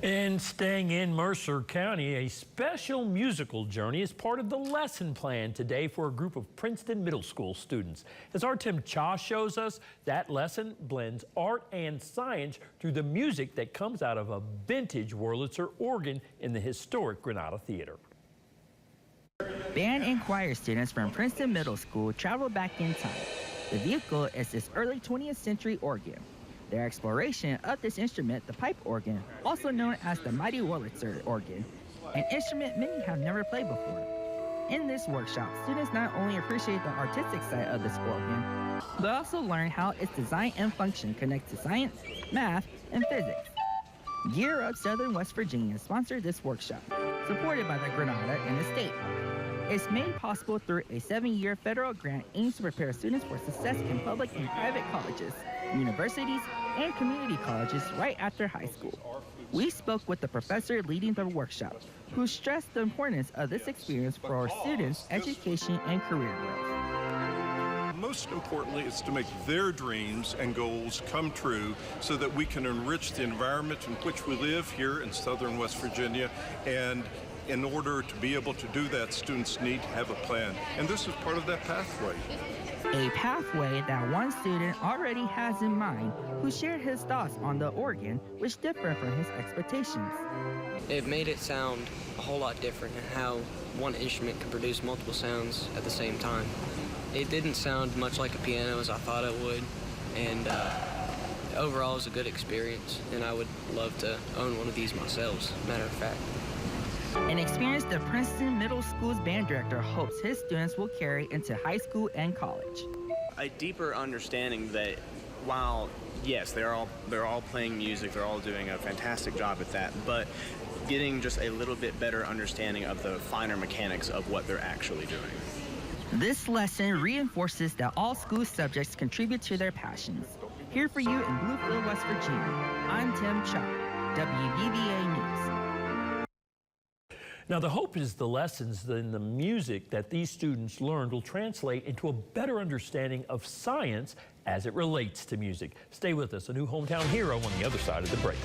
And staying in Mercer County, a special musical journey is part of the lesson plan today for a group of Princeton Middle School students. As our Tim Cha shows us, that lesson blends art and science through the music that comes out of a vintage Wurlitzer organ in the historic Granada Theater. Band and choir students from Princeton Middle School travel back in time. The vehicle is this early 20th century organ. Their exploration of this instrument, the pipe organ, also known as the mighty Wurlitzer organ, an instrument many have never played before. In this workshop, students not only appreciate the artistic side of this organ, but also learn how its design and function connect to science, math, and physics. Gear Up Southern West Virginia sponsored this workshop, supported by the Granada and the state. It's made possible through a 7-year federal grant aimed to prepare students for success in public and private colleges, universities, and community colleges right after high school. We spoke with the professor leading the workshop, who stressed the importance of this experience for our students' education and career growth. Most importantly, it's to make their dreams and goals come true so that we can enrich the environment in which we live here in southern West Virginia. And in order to be able to do that, students need to have a plan. And this is part of that pathway. A pathway that one student already has in mind, who shared his thoughts on the organ, which differ from his expectations. It made it sound a whole lot different in how one instrument can produce multiple sounds at the same time. It didn't sound much like a piano as I thought it would, and overall it was a good experience, and I would love to own one of these myself, matter of fact. An experience the Princeton Middle School's band director hopes his students will carry into high school and college. A deeper understanding that while, yes, they're all playing music, they're all doing a fantastic job at that, but getting just a little bit better understanding of the finer mechanics of what they're actually doing. This lesson reinforces that all school subjects contribute to their passions. Here for you in Bluefield, West Virginia, I'm Tim Cha, WBVA News. Now, the hope is the lessons in the music that these students learned will translate into a better understanding of science as it relates to music. Stay with us, a new hometown hero on the other side of the break.